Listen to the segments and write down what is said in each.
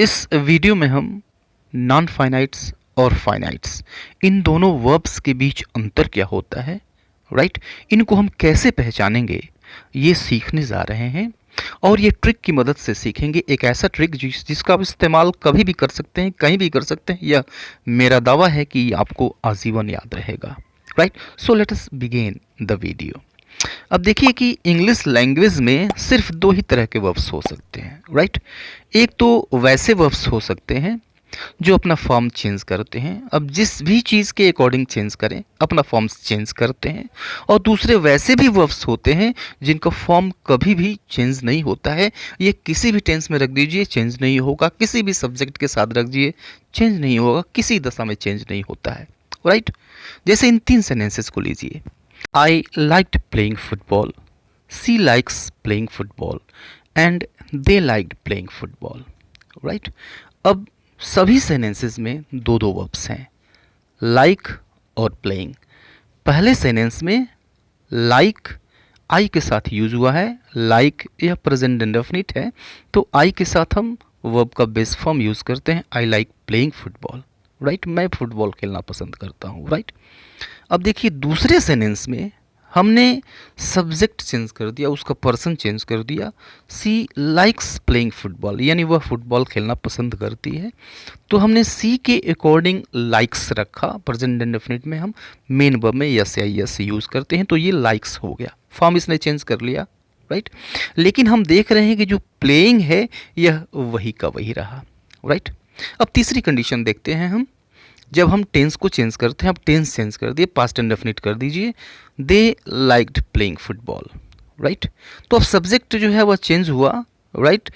इस वीडियो में हम नॉन फाइनाइट्स और फाइनाइट्स इन दोनों वर्ब्स के बीच अंतर क्या होता है, राइट, इनको हम कैसे पहचानेंगे ये सीखने जा रहे हैं। और ये ट्रिक की मदद से सीखेंगे, एक ऐसा ट्रिक जिसका आप इस्तेमाल कभी भी कर सकते हैं, कहीं भी कर सकते हैं। यह मेरा दावा है कि आपको आजीवन याद रहेगा, right. So let us begin the video. अब देखिए कि इंग्लिश लैंग्वेज में सिर्फ दो ही तरह के वर्ब्स हो सकते हैं, राइट। एक तो वैसे वर्ब्स हो सकते हैं जो अपना फॉर्म चेंज करते हैं, अब जिस भी चीज़ के अकॉर्डिंग चेंज करें अपना फॉर्म्स चेंज करते हैं। और दूसरे वैसे भी वर्ब्स होते हैं जिनका फॉर्म कभी भी चेंज नहीं होता है, ये किसी भी टेंस में रख दीजिए चेंज नहीं होगा, किसी भी सब्जेक्ट के साथ रख दीजिए चेंज नहीं होगा, किसी दशा में चेंज नहीं होता है, राइट। जैसे इन तीन सेंटेंसेस को लीजिए। I liked playing football, she likes playing football and they liked playing football, right. अब सभी सेंटेंसेस में दो दो वर्ब्स हैं, लाइक और प्लेइंग। पहले सेंटेंस में लाइक आई के साथ यूज हुआ है, लाइक यह प्रेजेंट इंडेफिनिट है, तो आई के साथ हम वर्ब का बेस फॉर्म यूज करते हैं, I like playing football, right. मैं फुटबॉल खेलना पसंद करता हूँ, राइट। अब देखिए दूसरे सेंटेंस में हमने सब्जेक्ट चेंज कर दिया, उसका पर्सन चेंज कर दिया। सी लाइक्स प्लेइंग फुटबॉल, यानी वह फुटबॉल खेलना पसंद करती है, तो हमने सी के अकॉर्डिंग लाइक्स रखा। प्रेजेंट इंडेफिनिट में हम मेन वर्ब में यस या यस यूज़ करते हैं, तो ये लाइक्स हो गया, फॉर्म इसने चेंज कर लिया, राइट। लेकिन हम देख रहे हैं कि जो प्लेइंग है यह वही का वही रहा, राइट। अब तीसरी कंडीशन देखते हैं हम, जब हम टेंस को चेंज करते हैं। अब टेंस चेंज कर दिए, पास्ट इंडेफिनिट कर दीजिए, दे लाइक्ड प्लेइंग फुटबॉल, राइट। तो अब सब्जेक्ट जो है वह चेंज हुआ, राइट।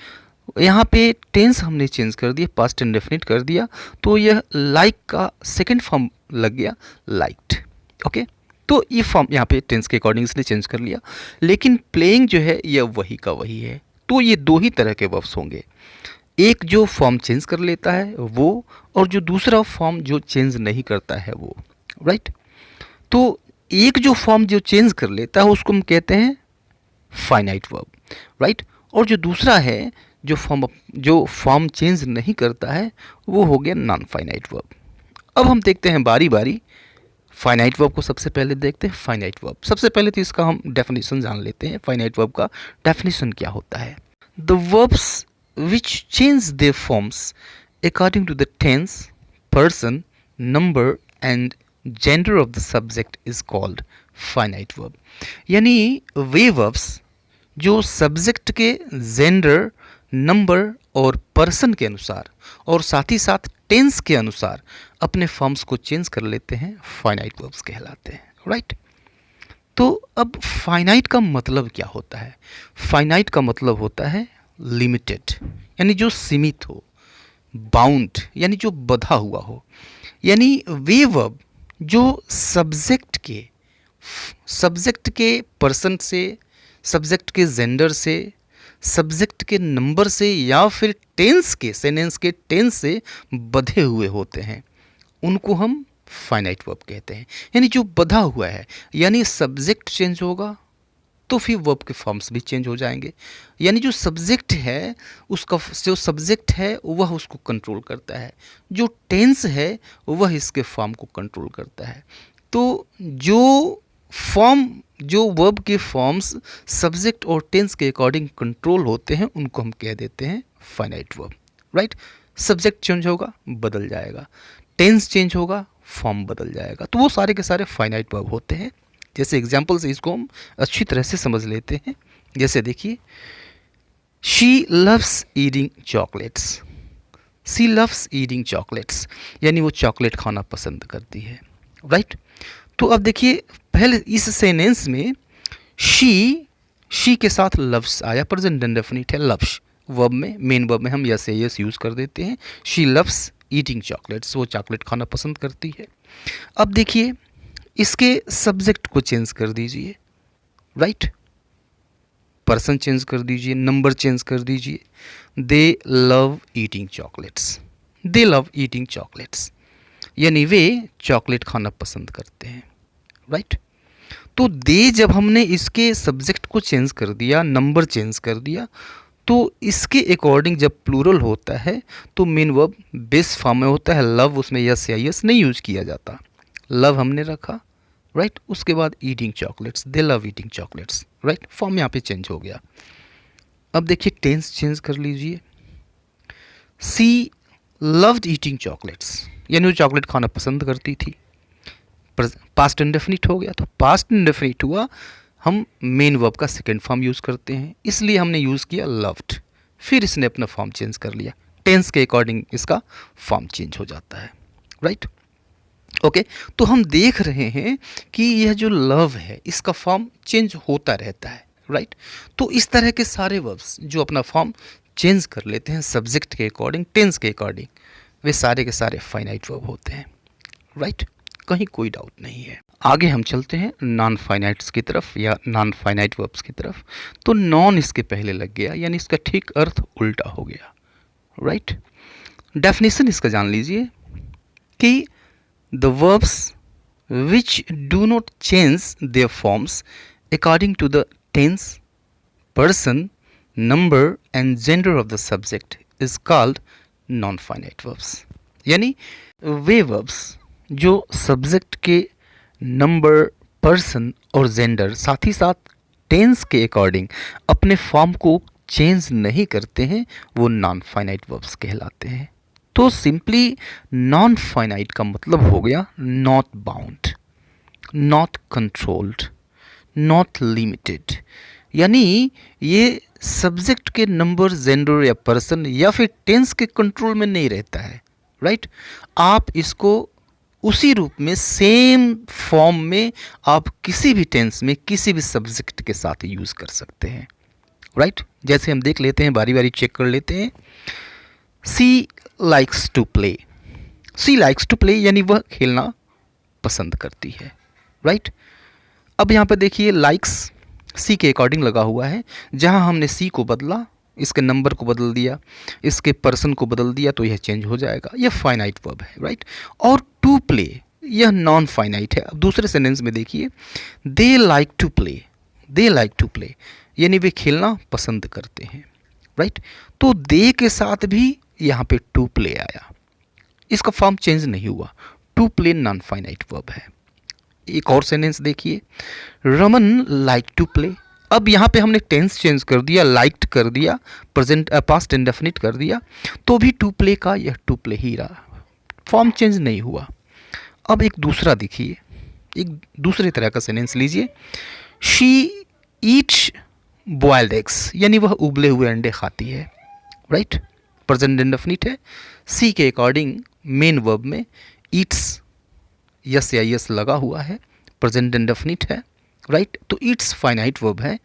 यहाँ पे टेंस हमने चेंज कर दिया, पास्ट इंडेफिनिट कर दिया, तो यह लाइक का सेकंड फॉर्म लग गया लाइक्ड, ओके। तो ये फॉर्म यहाँ पे टेंस के अकॉर्डिंग इसने चेंज कर लिया, लेकिन प्लेइंग जो है यह वही का वही है। तो ये दो ही तरह के वर्ब्स होंगे, एक जो फॉर्म चेंज कर लेता है वो, और जो दूसरा फॉर्म जो चेंज नहीं करता है वो, राइट। तो एक जो फॉर्म जो चेंज कर लेता है उसको हम कहते हैं फाइनाइट वर्ब, राइट। और जो दूसरा है जो फॉर्म चेंज नहीं करता है वो हो गया नॉन फाइनाइट वर्ब। अब हम देखते हैं बारी बारी फाइनाइट वर्ब को। सबसे पहले देखते हैं फाइनाइट वर्ब। सबसे पहले तो इसका हम डेफिनेशन जान लेते हैं। फाइनाइट वर्ब का डेफिनेशन क्या होता है? The verbs which change their forms according to the tense, person, number and gender of the subject is called finite verb। यानी वे verbs जो सब्जेक्ट के जेंडर, नंबर और पर्सन के अनुसार और साथ ही साथ टेंस के अनुसार अपने फॉर्म्स को चेंज कर लेते हैं, फाइनाइट वर्ब्स कहलाते हैं, राइट। तो अब फाइनाइट का मतलब क्या होता है? फाइनाइट का मतलब होता है लिमिटेड, यानी जो सीमित हो, बाउंड यानी जो बधा हुआ हो, यानी वे वर्ब जो सब्जेक्ट के पर्सन से, सब्जेक्ट के जेंडर से, सब्जेक्ट के नंबर से या फिर टेंस के सेंटेंस के टेंस से बधे हुए होते हैं, उनको हम फाइनाइट वर्ब कहते हैं। यानी जो बधा हुआ है, यानी सब्जेक्ट चेंज होगा तो फिर वर्ब के फॉर्म्स भी चेंज हो जाएंगे। यानी जो सब्जेक्ट है उसका जो सब्जेक्ट है वह उसको कंट्रोल करता है, जो टेंस है वह इसके फॉर्म को कंट्रोल करता है। तो जो वर्ब के फॉर्म्स सब्जेक्ट और टेंस के अकॉर्डिंग कंट्रोल होते हैं उनको हम कह देते हैं finite verb, right. Subject change होगा बदल जाएगा, टेंस चेंज होगा फॉर्म बदल जाएगा, तो वो सारे के सारे फाइनाइट वर्ब होते हैं। जैसे एग्जाम्पल से इसको हम अच्छी तरह से समझ लेते हैं। जैसे देखिए, she loves eating chocolates, she loves eating chocolates, यानी वो चॉकलेट खाना पसंद करती है, राइट। तो अब देखिए पहले इस सेंटेंस में शी के साथ लव्स आया, प्रेजेंट इंडेफिनिट है लव्स। वर्ब में मेन वर्ब में हम यस या यस यूज़ कर देते हैं। शी लव्स ईटिंग चॉकलेट्स, वो चॉकलेट खाना पसंद करती है। अब देखिए इसके सब्जेक्ट को चेंज कर दीजिए, राइट। पर्सन चेंज कर दीजिए, नंबर चेंज कर दीजिए। दे लव ईटिंग चॉकलेट्स, दे लव ईटिंग चॉकलेट्स, यानी वे चॉकलेट खाना पसंद करते हैं, राइट। तो दे जब हमने इसके सब्जेक्ट को चेंज कर दिया, नंबर चेंज कर दिया, तो इसके अकॉर्डिंग जब प्लूरल होता है तो मेन वर्ब बेस फॉर्म में होता है। लव उसमें यस या यस नहीं यूज किया जाता। लव हमने रखा, राइट। उसके बाद ईटिंग चॉकलेट्स, दे love eating chocolates, right. Form यहाँ पे चेंज हो गया। अब देखिए टेंस चेंज कर लीजिए। सी लव्ड ईटिंग चॉकलेट्स, यानी वो चॉकलेट खाना पसंद करती थी। पास्ट इंडेफिनिट हो गया, तो पास्ट इंडेफिनिट हुआ, हम मेन वर्ब का सेकेंड फॉर्म यूज़ करते हैं, इसलिए हमने यूज़ किया लव्ड। फिर इसने अपना फॉर्म चेंज कर लिया, टेंस के अकॉर्डिंग इसका फॉर्म चेंज हो जाता है, राइट। ओके, तो हम देख रहे हैं कि यह जो लव है इसका फॉर्म चेंज होता रहता है, राइट। तो इस तरह के सारे वर्ब्स जो अपना फॉर्म चेंज कर लेते हैं सब्जेक्ट के अकॉर्डिंग, टेंस के अकॉर्डिंग, वे सारे के सारे फाइनाइट वर्ब होते हैं, राइट। कहीं कोई डाउट नहीं है। आगे हम चलते हैं नॉन फाइनाइट्स की तरफ या नॉन फाइनाइट वर्ब्स की तरफ। तो नॉन इसके पहले लग गया, यानी इसका ठीक अर्थ उल्टा हो गया, राइट। डेफिनेशन इसका जान लीजिए कि the verbs which do not change their forms according to the tense, person, number and gender of the subject is called non finite verbs. यानी वे वर्ब्स जो सब्जेक्ट के नंबर, पर्सन और जेंडर, साथ ही साथ टेंस के अकॉर्डिंग अपने फॉर्म को चेंज नहीं करते हैं, वो नॉन फाइनाइट वर्ब्स कहलाते हैं। तो सिंपली नॉन फाइनाइट का मतलब हो गया not bound, not controlled, not limited. यानी ये सब्जेक्ट के नंबर, जेंडर या पर्सन या फिर टेंस के कंट्रोल में नहीं रहता है, राइट। आप इसको उसी रूप में सेम फॉर्म में आप किसी भी टेंस में किसी भी सब्जेक्ट के साथ यूज़ कर सकते हैं, राइट। जैसे हम देख लेते हैं, बारी बारी चेक कर लेते हैं। She likes to play, she likes to play यानी वह खेलना पसंद करती है, राइट। अब यहाँ पर देखिए लाइक्स सी के अकॉर्डिंग लगा हुआ है। जहाँ हमने सी को बदला, इसके नंबर को बदल दिया, इसके पर्सन को बदल दिया, तो यह चेंज हो जाएगा। यह फाइनाइट वर्ब है, राइट। और टू प्ले यह नॉन फाइनाइट है। अब दूसरे सेंटेंस में देखिए, they like to play, they like to play यानी वे खेलना पसंद करते हैं, राइट। तो दे के साथ भी यहाँ पे टू प्ले आया, इसका फॉर्म चेंज नहीं हुआ। To play non finite verb है। एक और सेंटेंस देखिए, रमन लाइक टू प्ले। अब यहाँ पे हमने टेंस चेंज कर दिया, लाइक्ड कर दिया, प्रेजेंट पास्ट इंडेफिनिट कर दिया, तो भी टू प्ले का यह टू प्ले ही रहा, फॉर्म चेंज नहीं हुआ। अब एक दूसरा देखिए, एक दूसरे तरह का सेंटेंस लीजिए। शी ईट्स बॉयल्ड एग्स यानी वह उबले हुए अंडे खाती है, राइट। प्रेजेंट इंडेफिनिट है। सी के अकॉर्डिंग मेन वर्ब में ईट्स यस या यस लगा हुआ है, प्रेजेंट इंडेफिनिट है, राइट। तो इट्स फाइनाइट वर्ब है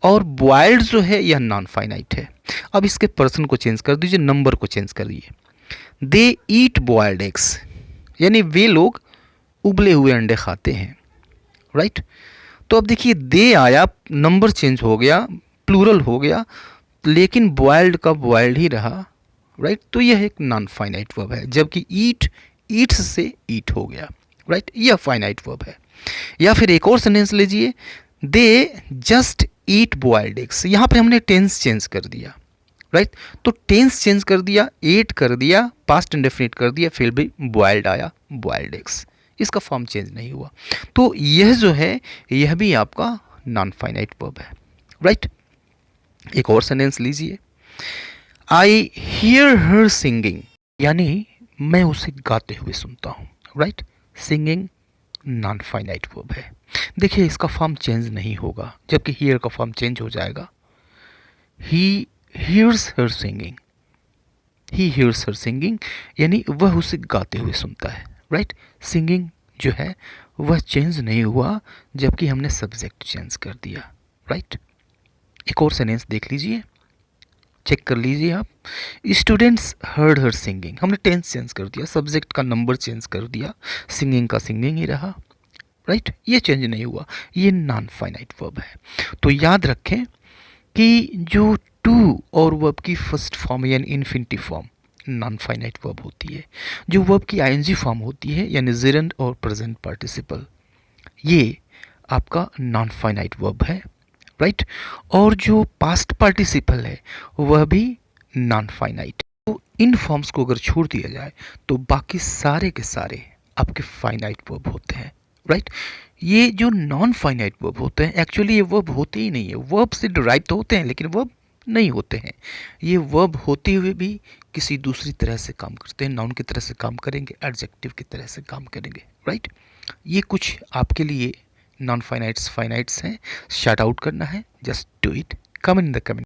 और बॉइल्ड जो है यह नॉन फाइनाइट है। अब इसके पर्सन को चेंज कर दीजिए, नंबर को चेंज करिए। दे ईट बॉइल्ड एग्स यानी वे लोग उबले हुए अंडे खाते हैं, राइट। तो अब देखिए दे आया, नंबर चेंज हो गया, प्लूरल हो गया, लेकिन बॉइल्ड का बॉइल्ड ही रहा, राइट। तो यह एक नॉन फाइनाइट वर्ब है, जबकि ईट ईट्स से ईट हो गया, राइट। यह फाइनाइट वर्ब है। या फिर एक और सेंटेंस लीजिए, they just eat boiled eggs. यहाँ पे हमने टेंस चेंज कर दिया, राइट। तो टेंस चेंज कर दिया, एट कर दिया, पास्ट इंडेफिनिट कर दिया, फिर भी बॉइल्ड आया, बॉइल्ड एग्स, इसका फॉर्म चेंज नहीं हुआ। तो यह जो है यह भी आपका नॉन फाइनाइट वर्ब है, राइट। एक और सेंटेंस लीजिए, आई हियर हर सिंगिंग यानी मैं उसे गाते हुए सुनता हूँ, right. Singing non finite verb है। देखिए इसका फॉर्म चेंज नहीं होगा, जबकि हियर का फॉर्म चेंज हो जाएगा। He hears her singing, he hears her singing यानी वह उसे गाते हुए सुनता है, राइट। सिंगिंग जो है वह चेंज नहीं हुआ, जबकि हमने सब्जेक्ट चेंज कर दिया, राइट। एक और सेंटेंस देख लीजिए, चेक कर लीजिए आप। स्टूडेंट्स हर्ड हर सिंगिंग, हमने टेंस चेंज कर दिया, सब्जेक्ट का नंबर चेंज कर दिया, सिंगिंग का सिंगिंग ही रहा, राइट। ये चेंज नहीं हुआ, ये नॉन फाइनाइट वर्ब है। तो याद रखें कि जो टू और वर्ब की फर्स्ट फॉर्म यानी infinitive form non finite verb होती है, जो वर्ब की आईएनजी फॉर्म होती है यानी जेरेंड और प्रेजेंट पार्टिसिपल, ये आपका नॉन फाइनाइट वर्ब है, राइट। और जो पास्ट पार्टिसिपल है वह भी नॉन फाइनाइट। तो इन फॉर्म्स को अगर छोड़ दिया जाए तो बाकी सारे के सारे आपके फाइनाइट वर्ब होते हैं, राइट। ये जो नॉन फाइनाइट वर्ब होते हैं एक्चुअली ये वर्ब होते ही नहीं है, वर्ब से डिराइव तो होते हैं लेकिन वर्ब नहीं होते हैं। ये वर्ब होते हुए भी किसी दूसरी तरह से काम करते हैं, नाउन की तरह से काम करेंगे, एडजेक्टिव की तरह से काम करेंगे, राइट। ये कुछ आपके लिए नॉन फाइनाइट्स फाइनाइट्स हैं, शार्ट आउट करना है, just do it, comment in the comment.